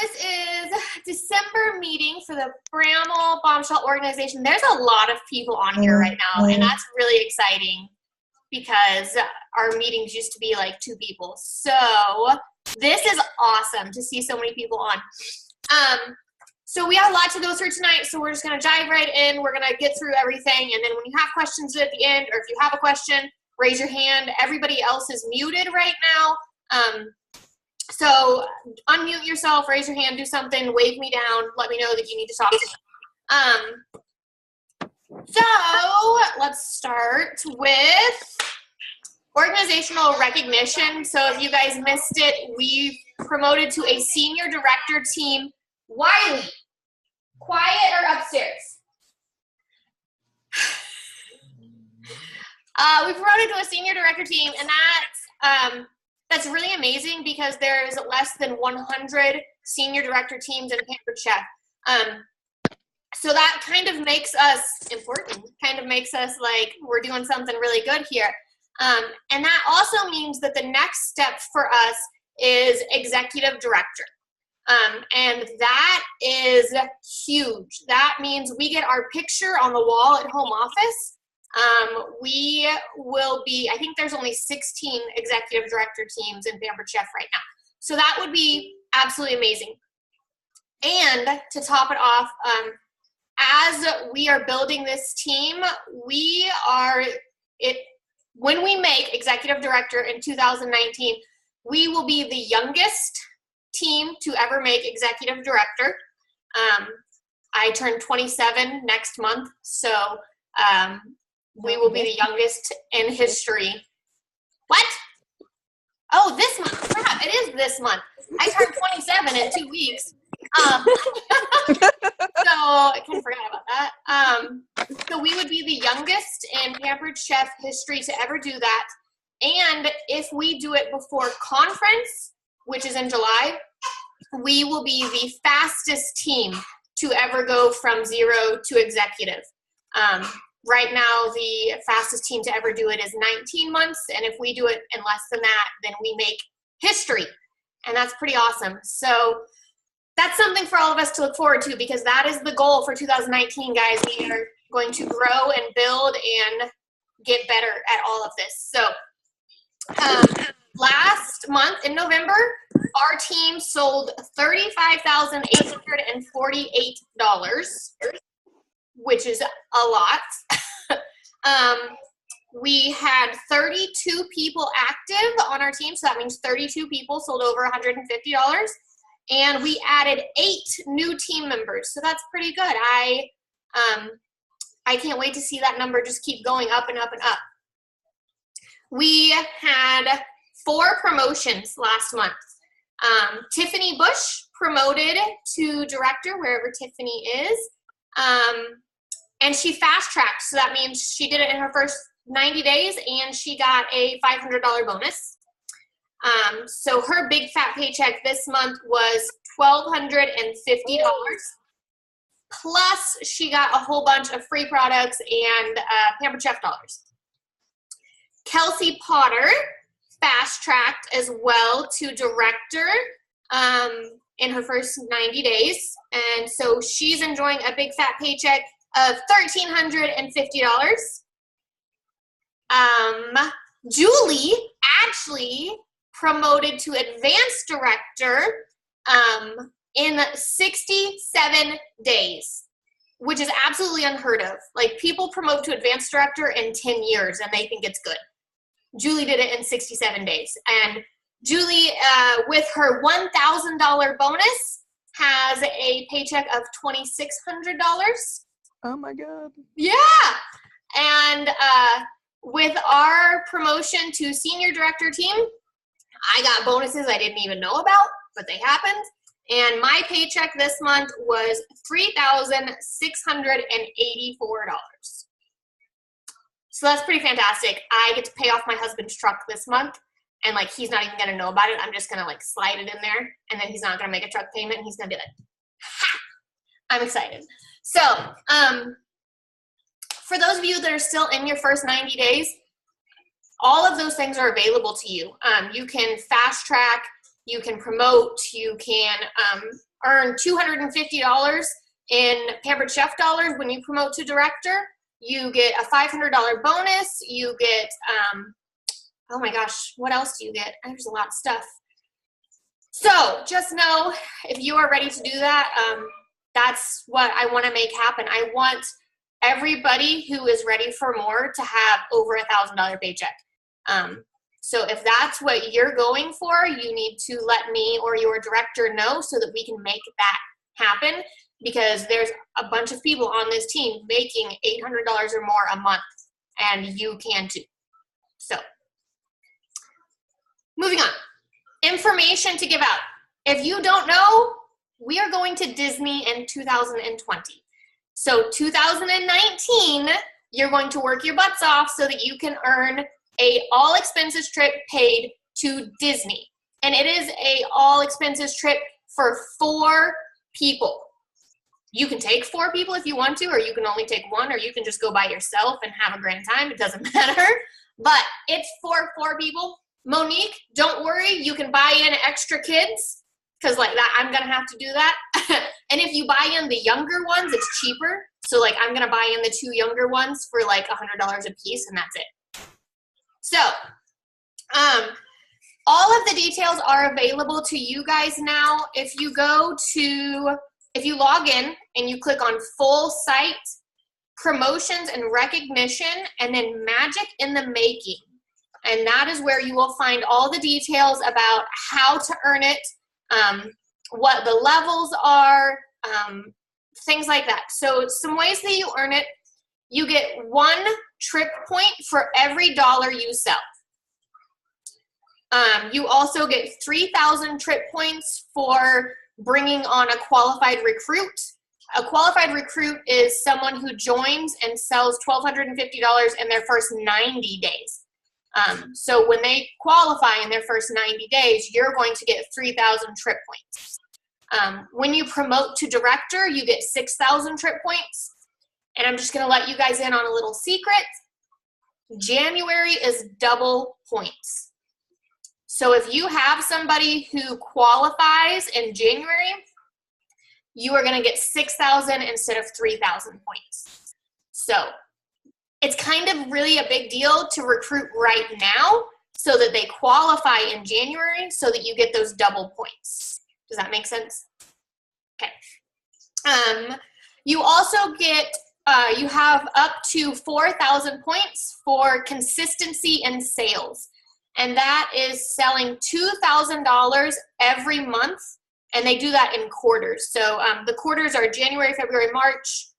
this is December meeting for the Brame Bombshell organization. There's a lot of people on here right now, and that's really exciting because our meetings used to be like 2 people. So this is awesome to see so many people on. So we have a lot to go through tonight, so we're just going to dive right in. We're going to get through everything, and then when you have questions at the end, or if you have a question, raise your hand. Everybody else is muted right now. So unmute yourself, raise your hand, do something, wave me down, let me know that you need to talk to me. So let's start with organizational recognition. So if you guys missed it, we promoted to a senior director team. Wiley, quiet or upstairs? We promoted to a senior director team, and that's really amazing because there's less than 100 senior director teams in Pampered Chef. So that kind of makes us important, kind of makes us like we're doing something really good here. And that also means that the next step for us is executive director. And that is huge. That means we get our picture on the wall at home office. We will be, I think there's only 16 executive director teams in Pampered Chef right now. So that would be absolutely amazing. And to top it off, as we are building this team, when we make executive director in 2019, we will be the youngest team to ever make executive director. I turn 27 next month, so we will be the youngest in history. What? Oh, this month. Crap, it is this month. I turned 27 in 2 weeks. So I kind of forgot about that. So we would be the youngest in Pampered Chef history to ever do that. And if we do it before conference, which is in July, we will be the fastest team to ever go from 0 to executive. Right now, the fastest team to ever do it is 19 months, and if we do it in less than that, then we make history, and that's pretty awesome. So that's something for all of us to look forward to because that is the goal for 2019, guys. We are going to grow and build and get better at all of this. So last month in November, our team sold $35,848, which is a lot. We had 32 people active on our team, so that means 32 people sold over $150. And we added 8 new team members, so that's pretty good. I can't wait to see that number just keep going up and up and up. We had 4 promotions last month. Tiffany Bush promoted to director, wherever Tiffany is. And she fast-tracked, so that means she did it in her first 90 days, and she got a $500 bonus. So her big fat paycheck this month was $1,250. Plus, she got a whole bunch of free products and Pampered Chef dollars. Kelsey Potter fast-tracked as well to director in her first 90 days. And so she's enjoying a big fat paycheck of $1,350. Julie actually promoted to advanced director in 67 days, which is absolutely unheard of. Like, people promote to advanced director in 10 years and they think it's good. Julie did it in 67 days. And Julie, with her $1,000 bonus, has a paycheck of $2,600. Oh my God. Yeah. And with our promotion to senior director team, I got bonuses I didn't even know about, but they happened. And my paycheck this month was $3,684. So that's pretty fantastic. I get to pay off my husband's truck this month, and like he's not even gonna know about it. I'm just gonna like slide it in there, and then he's not gonna make a truck payment, and he's gonna be like, ha! I'm excited. So, for those of you that are still in your first 90 days, all of those things are available to you. You can fast track, you can promote, you can earn $250 in Pampered Chef dollars when you promote to director. You get a $500 bonus. You get, oh my gosh, what else do you get? There's a lot of stuff. So just know, if you are ready to do that, that's what I want to make happen. I want everybody who is ready for more to have over $1,000 paycheck. So if that's what you're going for, you need to let me or your director know so that we can make that happen, because there's a bunch of people on this team making $800 or more a month, and you can too. So moving on. Information to give out. If you don't know, we are going to Disney in 2020. So 2019, you're going to work your butts off so that you can earn a all expenses trip paid to Disney. And it is a all expenses trip for 4 people. You can take 4 people if you want to, or you can only take 1, or you can just go by yourself and have a grand time. It doesn't matter. But it's for 4 people. Monique, don't worry. You can buy in extra kids, because like that, I'm going to have to do that. And if you buy in the younger ones, it's cheaper. So like I'm going to buy in the 2 younger ones for like $100 a piece, and that's it. So, all of the details are available to you guys now. If you log in and you click on full site, promotions and recognition, and then magic in the making. And that is where you will find all the details about how to earn it, what the levels are, things like that. So some ways that you earn it: you get 1 trip point for every dollar you sell. You also get 3,000 trip points for bringing on a qualified recruit. A qualified recruit is someone who joins and sells $1,250 in their first 90 days. So when they qualify in their first 90 days, you're going to get 3,000 trip points. When you promote to director, you get 6,000 trip points. And I'm just going to let you guys in on a little secret. January is double points. So if you have somebody who qualifies in January, you are going to get 6,000 instead of 3,000 points. So it's kind of really a big deal to recruit right now so that they qualify in January so that you get those double points. Does that make sense? Okay. You also get you have up to 4,000 points for consistency in sales. And that is selling $2,000 every month. And they do that in quarters. So the quarters are January, February, March,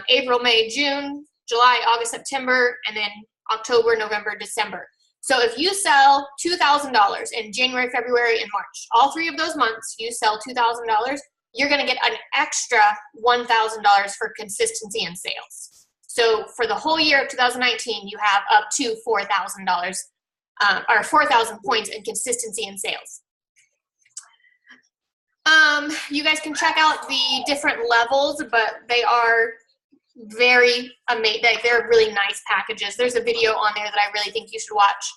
April, May, June, July, August, September, and then October, November, December. So if you sell $2,000 in January, February, and March, all 3 of those months you sell $2,000, you're going to get an extra $1,000 for consistency in sales. So for the whole year of 2019, you have up to $4,000 or 4,000 points in consistency in sales. You guys can check out the different levels, but they are very amazing. They're really nice packages. There's a video on there that I really think you should watch.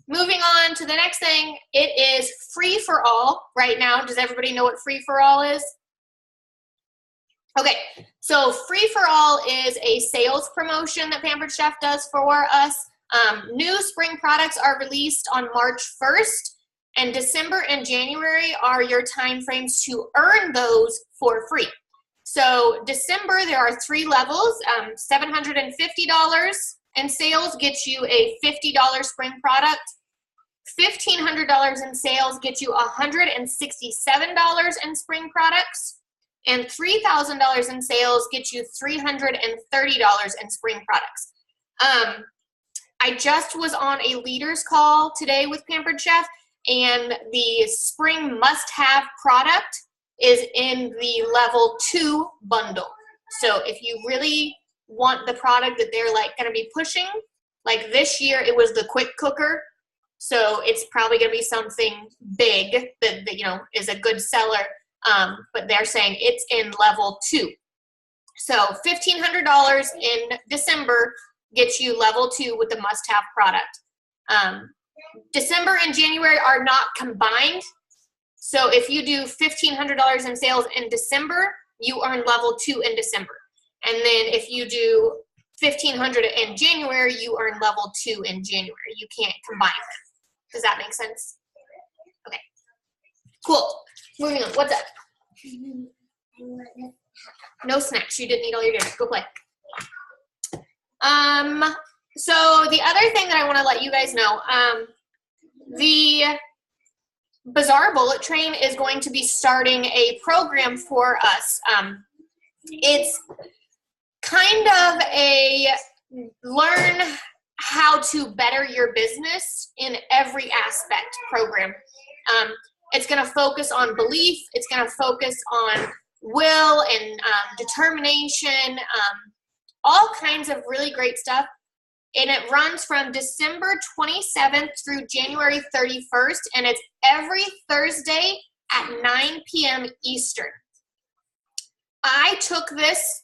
Moving on to the next thing, it is free for all right now. Does everybody know what free for all is? Okay, so free for all is a sales promotion that Pampered Chef does for us. New spring products are released on March 1st, and December and January are your time frames to earn those for free. So December, there are 3 levels. $750 in sales gets you a $50 spring product. $1,500 in sales gets you $167 in spring products. And $3,000 in sales gets you $330 in spring products. I just was on a leaders call today with Pampered Chef, and the spring must-have product is in the level 2 bundle. So if you really want the product that they're like going to be pushing, like this year it was the quick cooker, so it's probably going to be something big that you know is a good seller, but they're saying it's in level 2. So $1,500 in December gets you level 2 with the must-have product. December and January are not combined. So if you do $1,500 in sales in December, you earn level 2 in December. And then if you do $1,500 in January, you earn level 2 in January. You can't combine them. Does that make sense? Okay. Cool. Moving on. What's up? No snacks. You didn't eat all your dinner. Go play. So the other thing that I want to let you guys know, the Bazaar Bullet Train is going to be starting a program for us. It's kind of a learn how to better your business in every aspect program. It's going to focus on belief. It's going to focus on will and determination, all kinds of really great stuff. And it runs from December 27th through January 31st, and it's every Thursday at 9 p.m. Eastern. I took this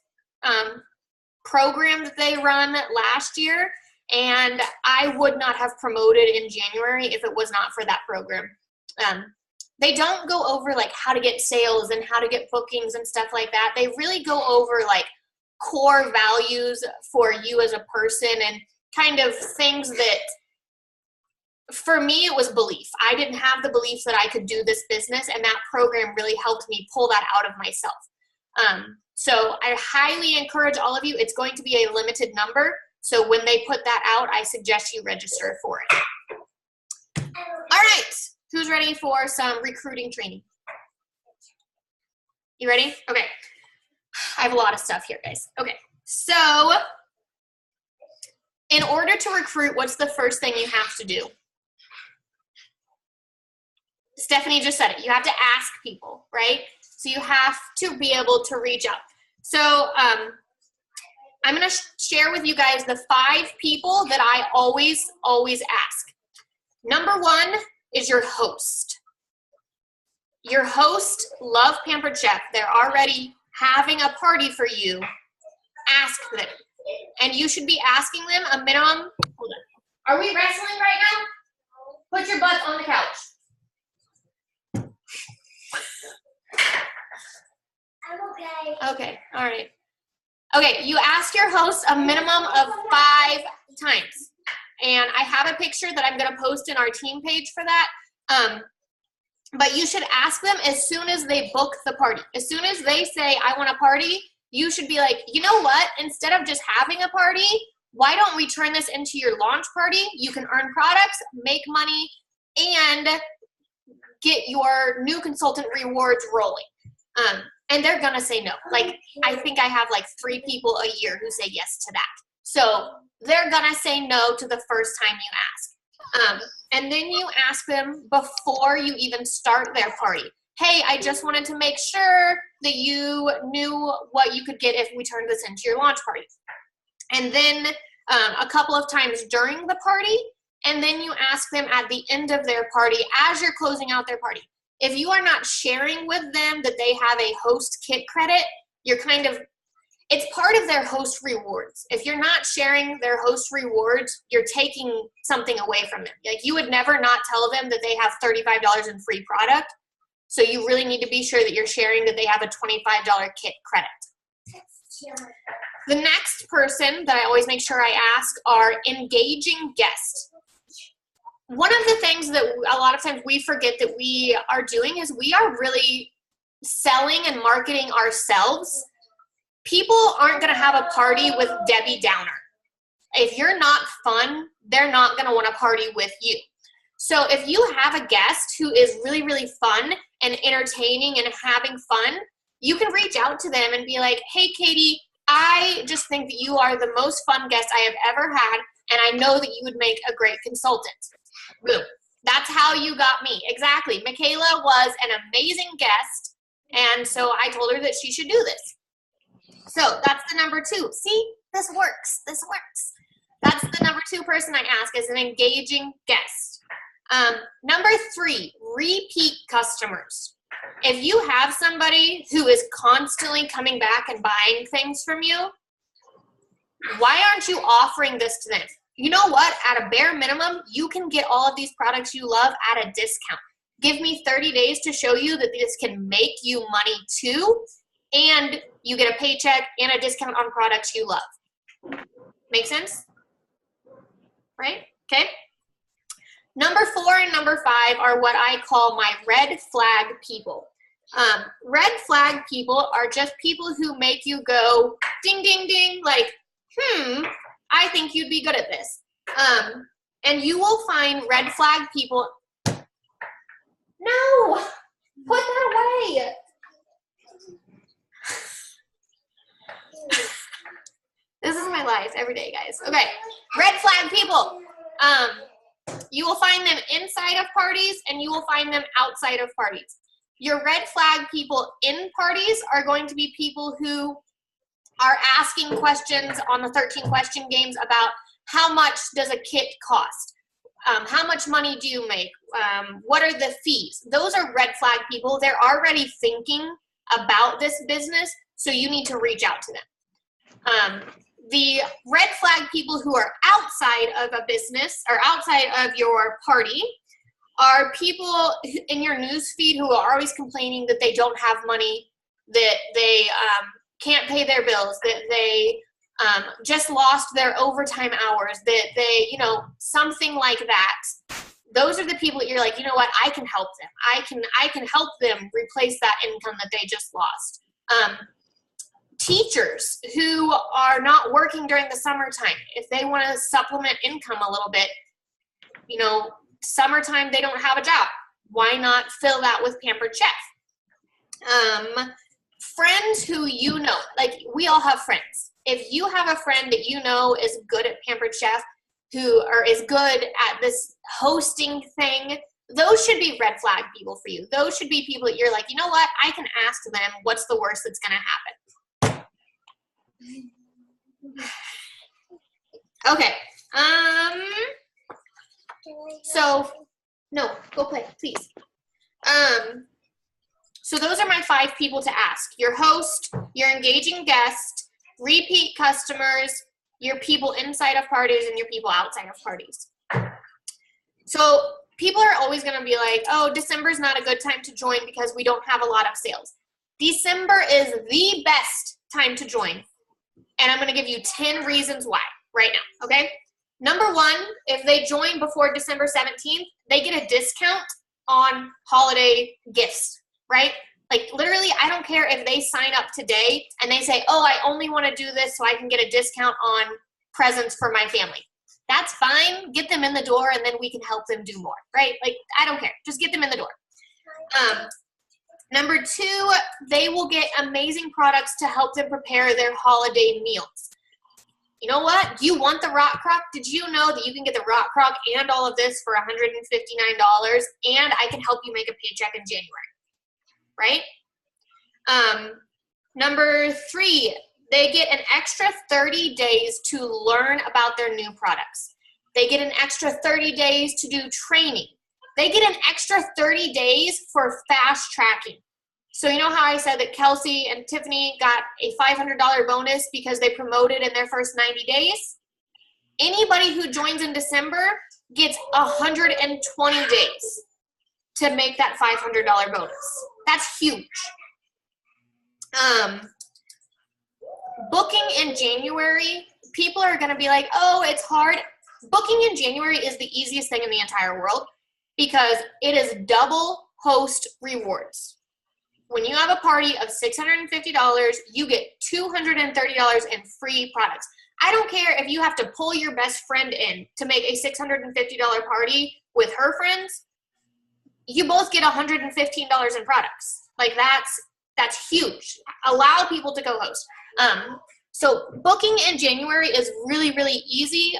program that they run last year, and I would not have promoted in January if it was not for that program. They don't go over like how to get sales and how to get bookings and stuff like that. They really go over like core values for you as a person and kind of things that, for me, it was belief. I didn't have the belief that I could do this business, and that program really helped me pull that out of myself. So I highly encourage all of you. It's going to be a limited number, so when they put that out, I suggest you register for it. All right, who's ready for some recruiting training? You ready? Okay. I have a lot of stuff here, guys. Okay, so in order to recruit, what's the first thing you have to do? Stephanie just said it. You have to ask people, right? So you have to be able to reach out. So I'm going to share with you guys the 5 people that I always ask. Number 1 is your host. Your host, love Pampered Chef. They're already having a party for you. Ask them. And you should be asking them a minimum. Hold on. Are we wrestling right now? Put your butt on the couch. I'm okay. Okay, all right. Okay, you ask your host a minimum of 5 times. And I have a picture that I'm going to post in our team page for that. But you should ask them as soon as they book the party. As soon as they say, I want a party, you should be like, you know what? Instead of just having a party, why don't we turn this into your launch party? You can earn products, make money, and get your new consultant rewards rolling. And they're going to say no. Like, I think I have like 3 people a year who say yes to that. So they're going to say no to the first time you ask. And then you ask them before you even start their party. Hey, I just wanted to make sure that you knew what you could get if we turned this into your launch party. And then a couple of times during the party, and then you ask them at the end of their party as you're closing out their party. If you are not sharing with them that they have a host kit credit, you're kind of, it's part of their host rewards. If you're not sharing their host rewards, you're taking something away from them. Like, you would never not tell them that they have $35 in free product. So you really need to be sure that you're sharing that they have a $25 kit credit. The next person that I always make sure I ask are engaging guests. One of the things that a lot of times we forget that we are doing is we are really selling and marketing ourselves. People aren't going to have a party with Debbie Downer. If you're not fun, they're not going to want to party with you. So if you have a guest who is really, really fun and entertaining and having fun, you can reach out to them and be like, hey, Katie, I just think that you are the most fun guest I have ever had, and I know that you would make a great consultant. Boom. That's how you got me. Exactly. Michaela was an amazing guest, and so I told her that she should do this. So that's the number 2. See, this works. This works. That's the number 2 person I ask, is an engaging guest. Number 3, repeat customers. If you have somebody who is constantly coming back and buying things from you, why aren't you offering this to them? You know what? At a bare minimum, you can get all of these products you love at a discount. give me 30 days to show you that this can make you money too, and you get a paycheck and a discount on products you love. Make sense? Right? Okay. Number 4 and number 5 are what I call my red flag people. Red flag people are just people who make you go ding, ding, ding, like, I think you'd be good at this. And you will find red flag people. No, put that away. This is my life every day, guys. Okay, red flag people. You will find them inside of parties and you will find them outside of parties. Your red flag people in parties are going to be people who are asking questions on the 13 question games about how much does a kit cost? How much money do you make? What are the fees? Those are red flag people. They're already thinking about this business, so you need to reach out to them. The red flag people who are outside of a business or outside of your party are people in your news feed who are always complaining that they don't have money, that they can't pay their bills, that they just lost their overtime hours, that they, something like that. Those are the people that you're like, you know what, I can help them. I can help them replace that income that they just lost. Teachers who are not working during the summertime, if they want to supplement income a little bit, summertime they don't have a job. Why not fill that with Pampered Chef? Friends who like we all have friends. If you have a friend that is good at Pampered Chef, or is good at this hosting thing, those should be red flag people for you. Those should be people that you're like, you know what, I can ask them what's the worst that's going to happen. Okay. So, no, go play, please. So those are my 5 people to ask. Your host, your engaging guest, repeat customers, your people inside of parties, and your people outside of parties. So people are always going to be like, oh, December's not a good time to join because we don't have a lot of sales. December is the best time to join. And I'm going to give you 10 reasons why right now, okay? Number 1, if they join before December 17th, they get a discount on holiday gifts, right? Like literally, I don't care if they sign up today and they say, oh, I only want to do this so I can get a discount on presents for my family. That's fine. Get them in the door and then we can help them do more, right? Like, I don't care. Just get them in the door. Number 2, they will get amazing products to help them prepare their holiday meals. You know what? You want the rock crock? Did you know that you can get the rock crock and all of this for $159 and I can help you make a paycheck in January, right? Number 3, they get an extra 30 days to learn about their new products. They get an extra 30 days to do training. They get an extra 30 days for fast tracking. So you know how I said that Kelsey and Tiffany got a $500 bonus because they promoted in their first 90 days? Anybody who joins in December gets 120 days to make that $500 bonus. That's huge. Booking in January, people are going to be like, oh, it's hard. Booking in January is the easiest thing in the entire world because it is double host rewards. When you have a party of $650, you get $230 in free products. I don't care if you have to pull your best friend in to make a $650 party with her friends. You both get $115 in products. Like that's huge. Allow people to co-host. So booking in January is really, really easy.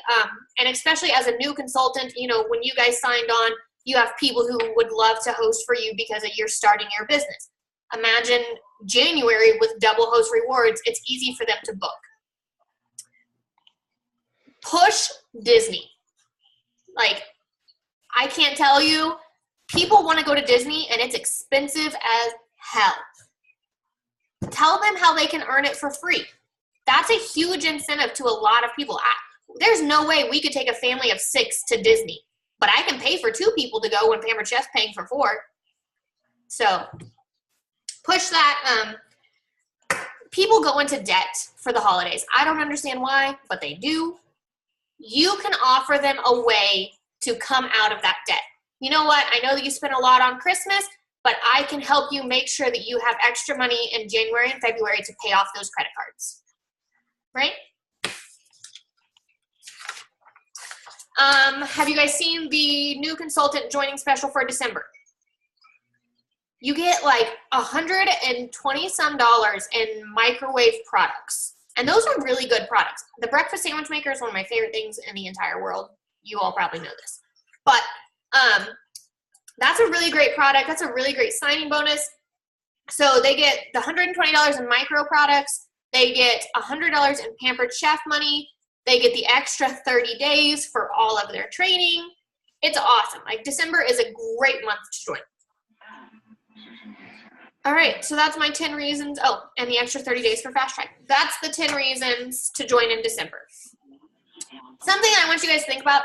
And especially as a new consultant, when you guys signed on, you have people who would love to host for you because you're starting your business. Imagine January with double host rewards. It's easy for them to book. Push Disney. Like, I can't tell you, people want to go to Disney and it's expensive as hell. Tell them how they can earn it for free. That's a huge incentive to a lot of people. There's no way we could take a family of 6 to Disney, but I can pay for 2 people to go when Pampered Chef's paying for 4. So push that. People go into debt for the holidays. I don't understand why, but they do. You can offer them a way to come out of that debt. You know what? I know that you spend a lot on Christmas, but I can help you make sure that you have extra money in January and February to pay off those credit cards. Right? Have you guys seen the new consultant joining special for December? You get like $120 some in microwave products. And those are really good products. The breakfast sandwich maker is one of my favorite things in the entire world. You all probably know this. But that's a really great product. That's a really great signing bonus. So they get the $120 in micro products. They get $100 in Pampered Chef money. They get the extra 30 days for all of their training. It's awesome. Like, December is a great month to join. All right, so that's my 10 reasons. Oh, and the extra 30 days for Fast Track. That's the 10 reasons to join in December. Something I want you guys to think about,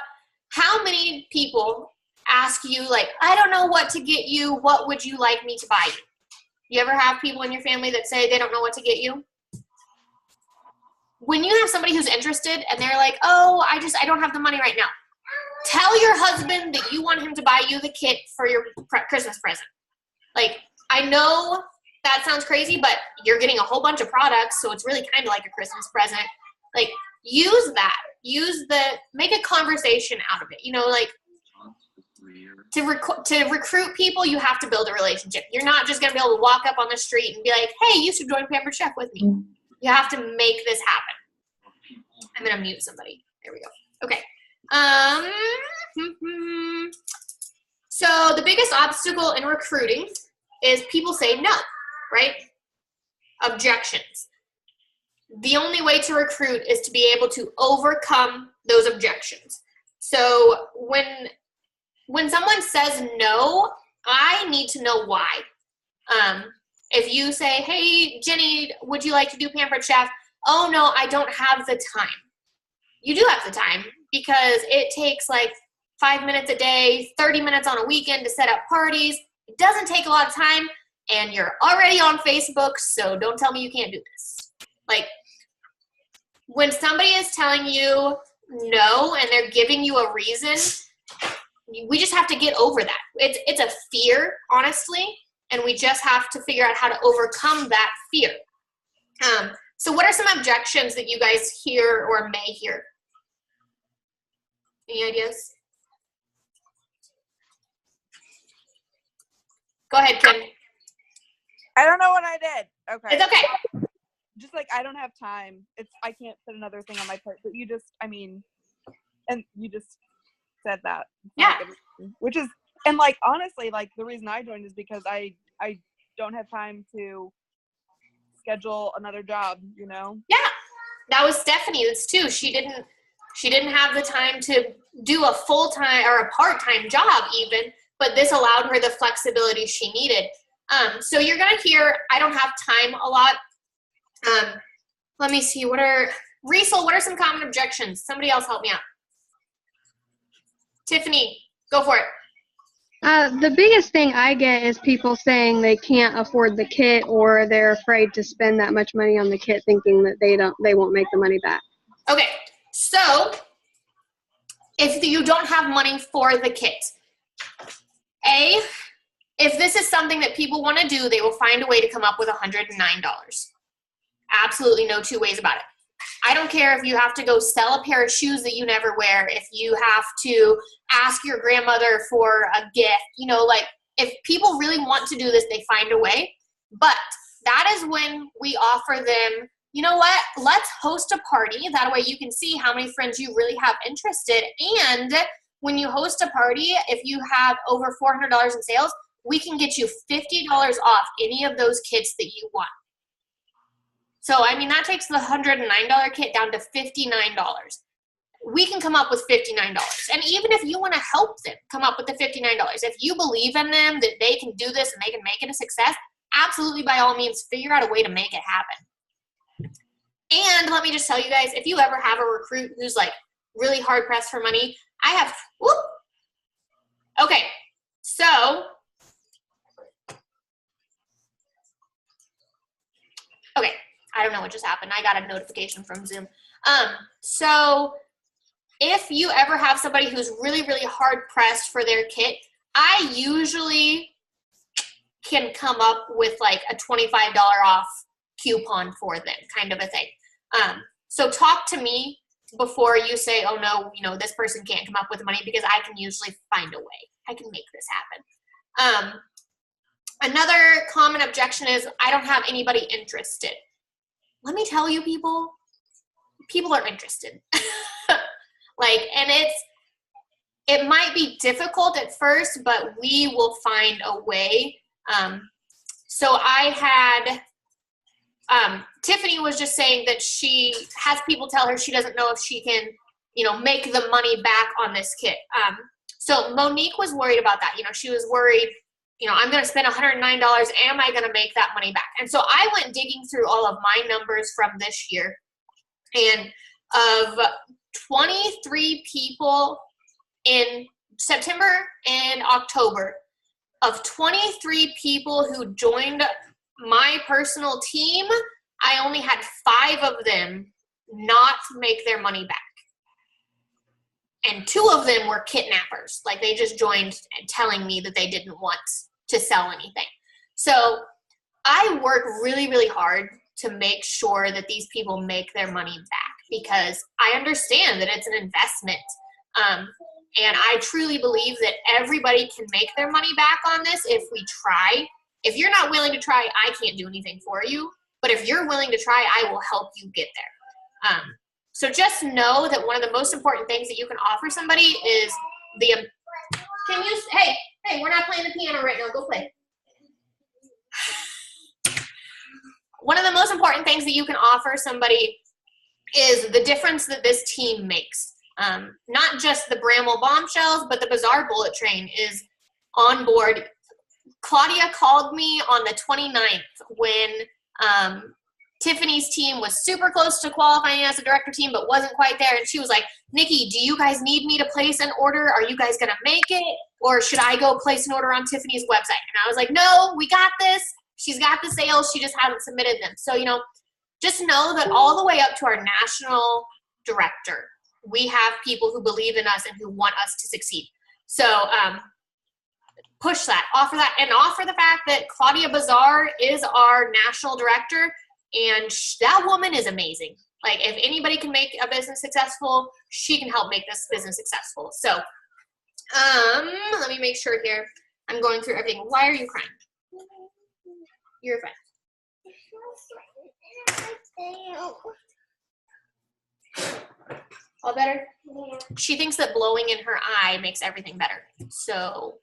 how many people ask you, like, I don't know what to get you. What would you like me to buy you? You ever have people in your family that say they don't know what to get you? When you have somebody who's interested and they're like, oh, I don't have the money right now. Tell your husband that you want him to buy you the kit for your Christmas present. Like, I know that sounds crazy, but you're getting a whole bunch of products, so it's really kind of like a Christmas present. Like, use that. Make a conversation out of it. You know, like, to recruit people, you have to build a relationship. You're not just going to be able to walk up on the street and be like, hey, you should join Pampered Chef with me. You have to make this happen. I'm going to mute somebody. There we go. Okay. So the biggest obstacle in recruiting is people say no, right? Objections. The only way to recruit is to be able to overcome those objections. So when someone says no, I need to know why. If you say, hey, Jenny, would you like to do Pampered Chef? Oh, no, I don't have the time. You do have the time, because it takes like 5 minutes a day, 30 minutes on a weekend to set up parties. It doesn't take a lot of time, and you're already on Facebook, so don't tell me you can't do this. Like, when somebody is telling you no and they're giving you a reason, we just have to get over that. It's a fear, honestly, and we just have to figure out how to overcome that fear. So what are some objections that you guys hear or may hear? Any ideas? Go ahead, Kim. I don't know what I did. Okay. It's okay. Just like, I don't have time. I can't put another thing on my plate. But you just said that. Yeah. Which is, and like, honestly, like, the reason I joined is because I don't have time to schedule another job, you know? Yeah. That was Stephanie. That's too. She didn't have the time to do a full-time or a part-time job even, but this allowed her the flexibility she needed. So you're going to hear, I don't have time a lot. Let me see. Riesel, what are some common objections? Somebody else help me out. Tiffany, go for it. The biggest thing I get is people saying they can't afford the kit, or they're afraid to spend that much money on the kit, thinking that they won't make the money back. Okay, so if you don't have money for the kit, if this is something that people want to do, they will find a way to come up with $109. Absolutely no two ways about it. I don't care if you have to go sell a pair of shoes that you never wear, if you have to ask your grandmother for a gift, you know, like, if people really want to do this, they find a way. But that is when we offer them, you know what, let's host a party. That way you can see how many friends you really have interested. And when you host a party, if you have over $400 in sales, we can get you $50 off any of those kits that you want. So, I mean, that takes the $109 kit down to $59. We can come up with $59. And even if you want to help them come up with the $59, if you believe in them, that they can do this and they can make it a success, absolutely, by all means, figure out a way to make it happen. And let me just tell you guys, if you ever have a recruit who's like really hard pressed for money, okay, so I don't know what just happened. I got a notification from Zoom. So if you ever have somebody who's really, really hard pressed for their kit, I usually can come up with like a $25 off coupon for them, kind of a thing. So talk to me before you say, oh no, you know, this person can't come up with money, because I can usually find a way. I can make this happen. Another common objection is, I don't have anybody interested. Let me tell you, people are interested. Like, and it might be difficult at first, but we will find a way. So I had, Tiffany was just saying that she has people tell her she doesn't know if she can, you know, make the money back on this kit. So Monique was worried about that. You know, she was worried, you know, I'm going to spend $109. Am I going to make that money back? And so I went digging through all of my numbers from this year, and of 23 people in September and October, of 23 people who joined my personal team, I only had 5 of them not make their money back. And 2 of them were kidnappers. Like, they just joined telling me that they didn't want to sell anything. So I work really, really hard to make sure that these people make their money back, because I understand that it's an investment. And I truly believe that everybody can make their money back on this if we try. If you're not willing to try, I can't do anything for you. But if you're willing to try, I will help you get there. So just know that one of the most important things that you can offer somebody is hey, we're not playing the piano right now. Go play. One of the most important things that you can offer somebody is the difference that this team makes. Not just the Bramble Bombshells, but the Bazaar Bullet Train is on board. Claudia called me on the 29th when Tiffany's team was super close to qualifying as a director team, but wasn't quite there. And she was like, Nikki, do you guys need me to place an order? Are you guys going to make it? Or should I go place an order on Tiffany's website? And I was like, no, we got this. She's got the sales. She just hasn't submitted them. So, you know, just know that all the way up to our national director, we have people who believe in us and who want us to succeed. So push that, offer that, and offer the fact that Claudia Bazaar is our national director, and that woman is amazing. Like, if anybody can make a business successful, she can help make this business successful. So let me make sure here. I'm going through everything. Why are you crying? You're fine. All better? Yeah. She thinks that blowing in her eye makes everything better. So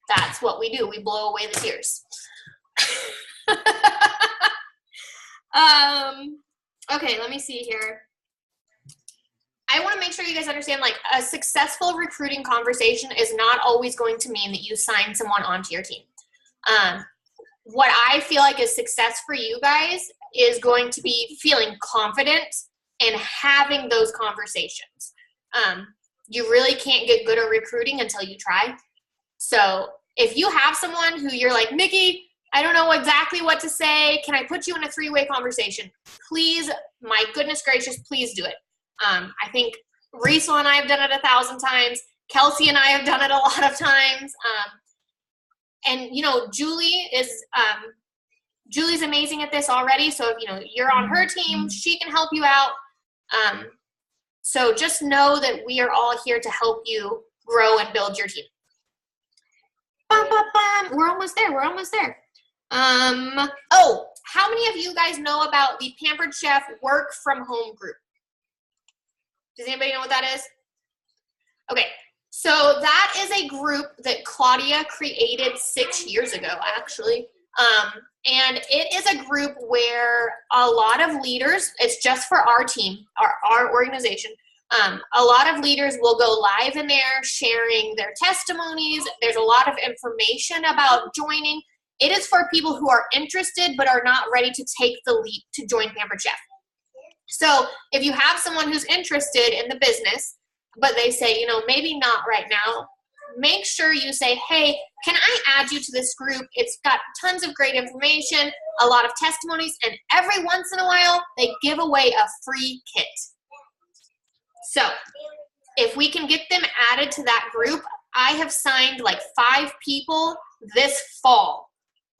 that's what we do. We blow away the tears. Okay, let me see here. I want to make sure you guys understand, like, a successful recruiting conversation is not always going to mean that you sign someone onto your team. What I feel like is success for you guys is going to be feeling confident and having those conversations. You really can't get good at recruiting until you try. So if you have someone who you're like, Nikki, I don't know exactly what to say, can I put you in a 3-way conversation? Please, my goodness gracious, please do it. I think Riesel and I have done it 1,000 times. Kelsey and I have done it a lot of times. And, you know, Julie's amazing at this already. So if, you know, you're on her team, she can help you out. So just know that we are all here to help you grow and build your team. Bum, bum, bum. We're almost there. We're almost there. Oh, how many of you guys know about the Pampered Chef Work From Home group? Does anybody know what that is? Okay. So that is a group that Claudia created 6 years ago, actually. And it is a group where a lot of leaders, it's just for our team, our organization, a lot of leaders will go live in there sharing their testimonies. There's a lot of information about joining. It is for people who are interested but are not ready to take the leap to join Pampered Chef. So if you have someone who's interested in the business, but they say, you know, maybe not right now, make sure you say, hey, can I add you to this group? It's got tons of great information. a lot of testimonies, and every once in a while, they give away a free kit. So if we can get them added to that group, I have signed like 5 people this fall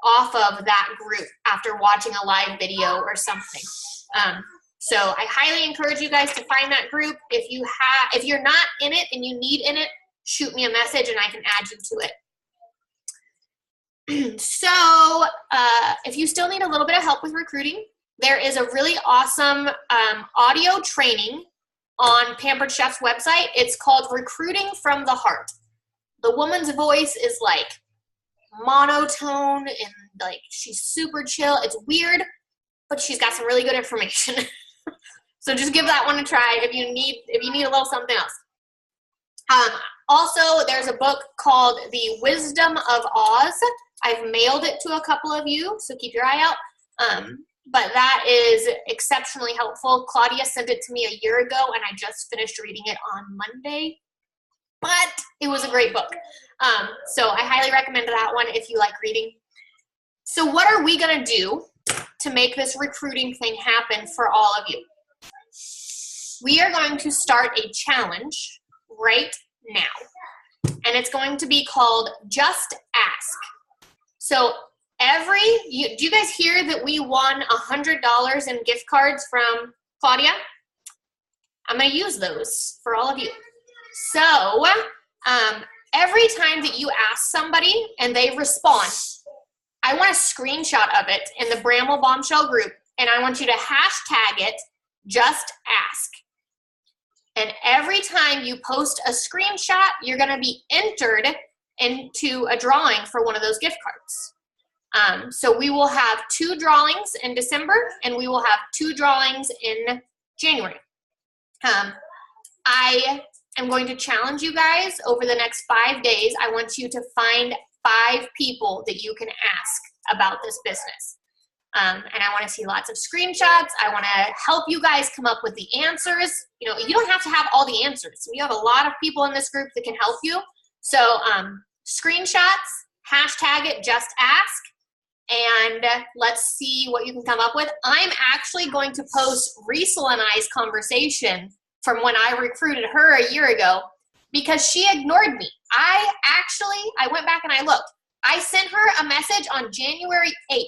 off of that group after watching a live video or something. So I highly encourage you guys to find that group. If you're not in it and you need in it, shoot me a message and I can add you to it. So if you still need a little bit of help with recruiting, there is a really awesome audio training on Pampered Chef's website. It's called Recruiting from the Heart. The woman's voice is like monotone and like she's super chill. It's weird, but she's got some really good information. So just give that one a try if you need a little something else. Also, there's a book called The Wisdom of Oz. I've mailed it to a couple of you, so keep your eye out. But that is exceptionally helpful. Claudia sent it to me a year ago, and I just finished reading it on Monday. But it was a great book. So I highly recommend that one if you like reading. So what are we going to do to make this recruiting thing happen for all of you? We are going to start a challenge right now. And it's going to be called Just Ask. So do you guys hear that we won $100 in gift cards from Claudia? I'm going to use those for all of you. So every time that you ask somebody and they respond, I want a screenshot of it in the Bramble Bombshell group, and I want you to hashtag it Just Ask. And every time you post a screenshot, you're going to be entered into a drawing for one of those gift cards. So we will have 2 drawings in December, and we will have 2 drawings in January. I am going to challenge you guys over the next 5 days. I want you to find 5 people that you can ask about this business. And I want to see lots of screenshots. I want to help you guys come up with the answers. You know, you don't have to have all the answers. We have a lot of people in this group that can help you. So screenshots, hashtag it, Just Ask, and let's see what you can come up with. I'm actually going to post Riesel and I's conversation from when I recruited her a year ago because she ignored me. I went back and I looked. I sent her a message on January 8th.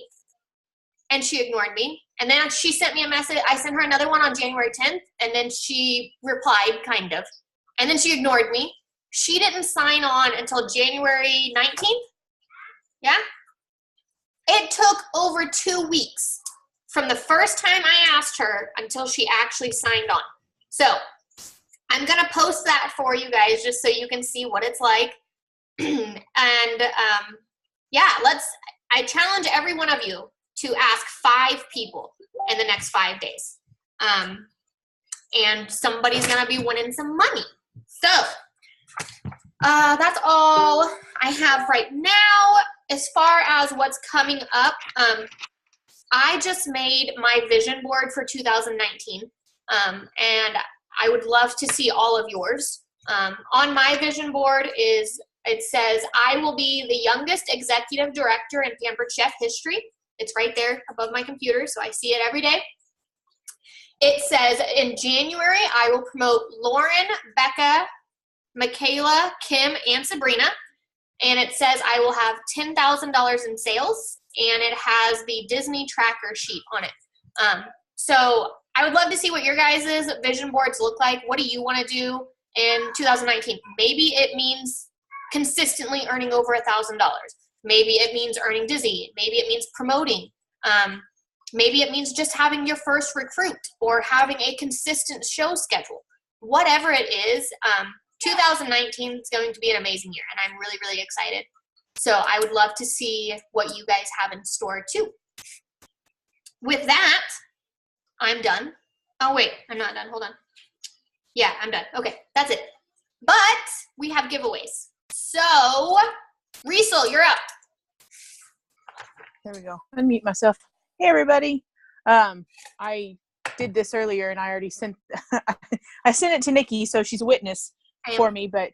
And she ignored me. And then she sent me a message. I sent her another one on January 10th. And then she replied, kind of. And then she ignored me. She didn't sign on until January 19th. Yeah? It took over 2 weeks from the first time I asked her until she actually signed on. So I'm going to post that for you guys just so you can see what it's like. And yeah, I challenge every one of you to ask 5 people in the next 5 days. And somebody's going to be winning some money. So that's all I have right now. As far as what's coming up, I just made my vision board for 2019. And I would love to see all of yours. On my vision board it says, I will be the youngest executive director in Pampered Chef history. It's right there above my computer, so I see it every day. It says, in January, I will promote Lauren, Becca, Michaela, Kim, and Sabrina. And it says I will have $10,000 in sales, and it has the Disney tracker sheet on it. So I would love to see what your guys' vision boards look like. What do you want to do in 2019? Maybe it means consistently earning over $1,000. Maybe it means earning dizzy. Maybe it means promoting. Maybe it means just having your first recruit or having a consistent show schedule. Whatever it is, 2019 is going to be an amazing year, and I'm really, really excited. So I would love to see what you guys have in store too. With that, I'm done. Oh, wait, I'm not done. Hold on. Yeah, I'm done. Okay, that's it. But we have giveaways. So, Riesel, you're up. There we go. Unmute myself. Hey, everybody. I did this earlier, and I already sent I sent it to Nikki, so she's a witness for me. But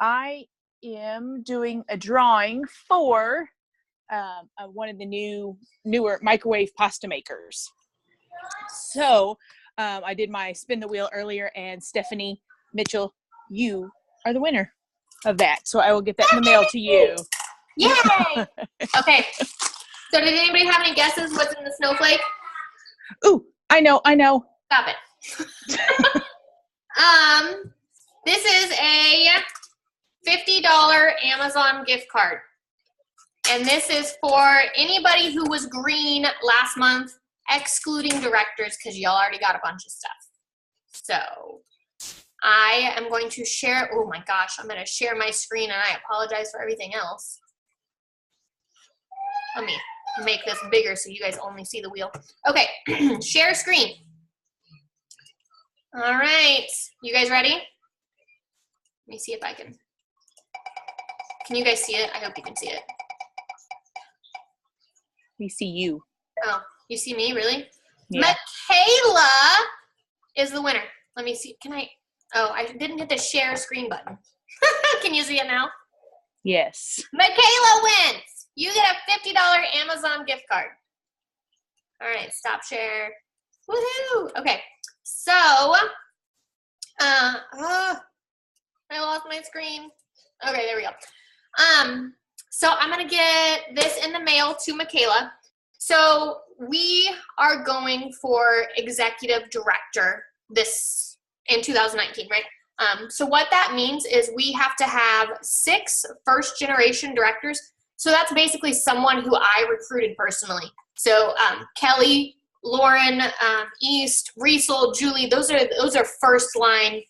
I am doing a drawing for one of the newer microwave pasta makers. So I did my spin the wheel earlier, and Stephanie Mitchell, you are the winner of that. So I will get that in the mail to you. Yay! Okay. So did anybody have any guesses what's in the snowflake? Ooh, I know. Stop it. This is a $50 Amazon gift card. And this is for anybody who was green last month, excluding directors, because y'all already got a bunch of stuff. So I am going to share, oh my gosh, I'm going to share my screen, and I apologize for everything else. Let me make this bigger so you guys only see the wheel. Okay, share screen. All right, you guys ready? Let me see if I can you guys see it? I hope you can see it. We see you. Oh, you see me, really? Yeah. Michaela is the winner. Let me see, I didn't hit the share screen button. Can you see it now? Yes. Michaela wins. You get a $50 Amazon gift card. All right, stop share. Woohoo! Okay, so, I lost my screen. Okay, there we go. So I'm gonna get this in the mail to Michaela. So we are going for executive director this in 2019, right? So what that means is we have to have 6 first-generation directors. So that's basically someone who I recruited personally. So Kelly, Lauren, East, Riesel, Julie, those are first-line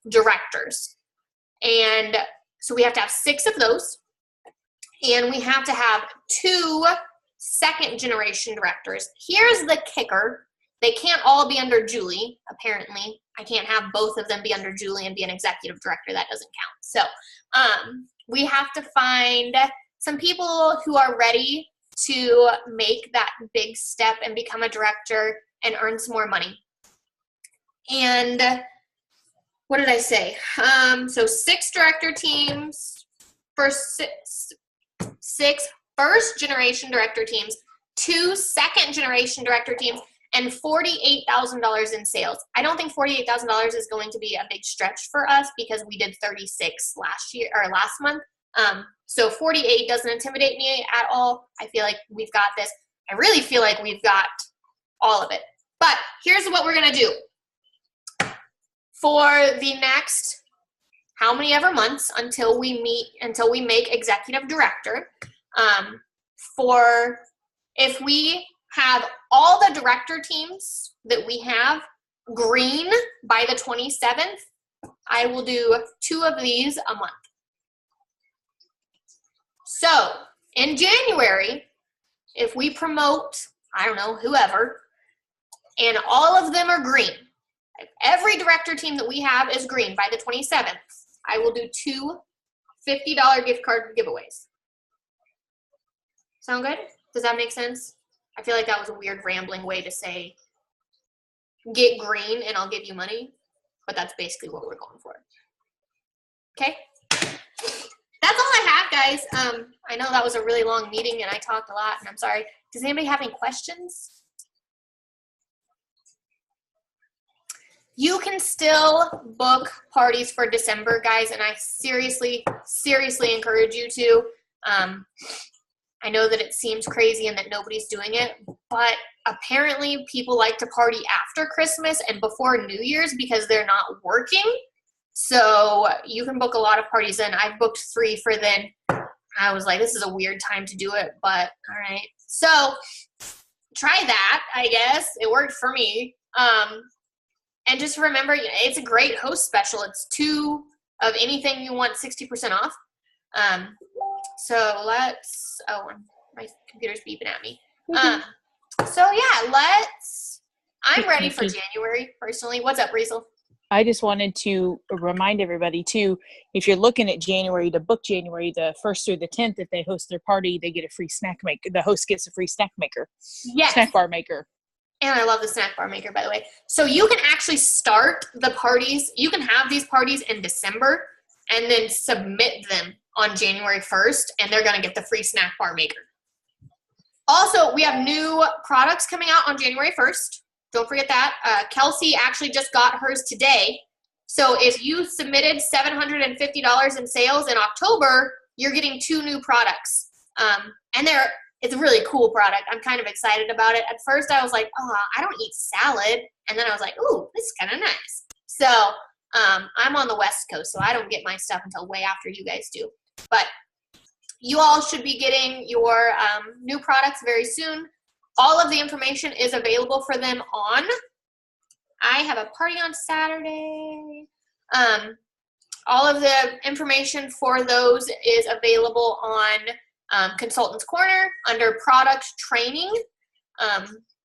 directors. And so we have to have 6 of those. And we have to have 2 second-generation directors. Here's the kicker. They can't all be under Julie, apparently. I can't have both of them be under Julie and be an executive director. That doesn't count. So we have to find some people who are ready to make that big step and become a director and earn some more money. And what did I say? So 6 director teams, six first-generation director teams, 2 second-generation director teams, and $48,000 in sales. I don't think $48,000 is going to be a big stretch for us because we did 36 last month. So 48 doesn't intimidate me at all. I feel like we've got this. I really feel like we've got all of it. But here's what we're gonna do. For the next how many ever months until we make executive director, if we have all the director teams that we have green by the 27th, I will do 2 of these a month. So in January, if we promote, I don't know, whoever, and all of them are green, if every director team that we have is green by the 27th, I will do 2 $50 gift card giveaways. Sound good? Does that make sense? I feel like that was a weird rambling way to say get green and I'll give you money, but that's basically what we're going for. Okay? That's all I have, guys. I know that was a really long meeting and I talked a lot and I'm sorry. Does anybody have any questions? You can still book parties for December, guys, and I seriously, seriously encourage you to. I know that it seems crazy and that nobody's doing it, but apparently people like to party after Christmas and before New Year's because they're not working. So you can book a lot of parties in. I've booked 3 for then. I was like, this is a weird time to do it, but all right. So try that, I guess. It worked for me. And just remember, it's a great host special. It's 2 of anything you want 60% off. So let's, my computer's beeping at me. So yeah, I'm ready for January, personally. What's up, Riesel? I just wanted to remind everybody too, if you're looking at January, to book January the 1st through the 10th, if they host their party, they get a free snack maker. The host gets a free snack maker. Yes. Snack bar maker. And I love the snack bar maker, by the way. So you can actually start the parties. You can have these parties in December and then submit them on January 1st, and they're going to get the free snack bar maker. Also, we have new products coming out on January 1st. Don't forget that. Kelsey actually just got hers today. So if you submitted $750 in sales in October, you're getting 2 new products. And it's a really cool product. I'm kind of excited about it. At first, I was like, oh, I don't eat salad. And then I was like, ooh, this is kind of nice. So I'm on the West Coast, so I don't get my stuff until way after you guys do. But you all should be getting your new products very soon. All of the information is available for them on, I have a party on Saturday. All of the information for those is available on Consultant's Corner under product training.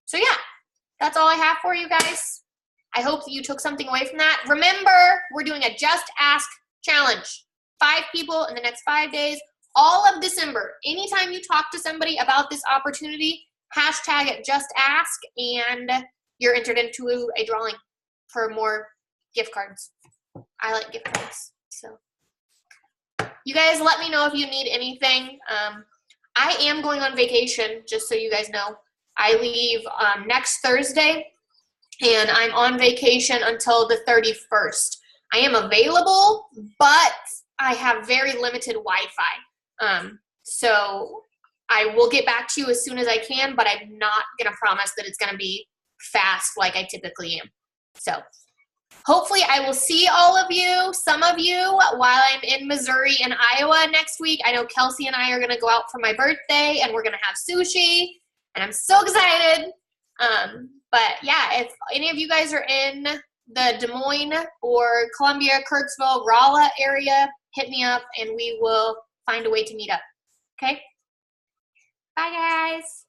So yeah, that's all I have for you guys. I hope that you took something away from that. Remember, we're doing a Just Ask challenge. 5 people in the next 5 days, all of December. Anytime you talk to somebody about this opportunity, hashtag it Just Ask, and you're entered into a drawing for more gift cards. I like gift cards. So you guys let me know if you need anything. I am going on vacation, just so you guys know. I leave next Thursday, and I'm on vacation until the 31st. I am available, but I have very limited Wi-Fi. So I will get back to you as soon as I can, but I'm not going to promise that it's going to be fast like I typically am. So hopefully I will see all of you, some of you, while I'm in Missouri and Iowa next week. I know Kelsey and I are going to go out for my birthday, and we're going to have sushi, and I'm so excited. But yeah, if any of you guys are in the Des Moines or Columbia, Kirksville, Rolla area, hit me up, and we will find a way to meet up. Okay? Bye, guys.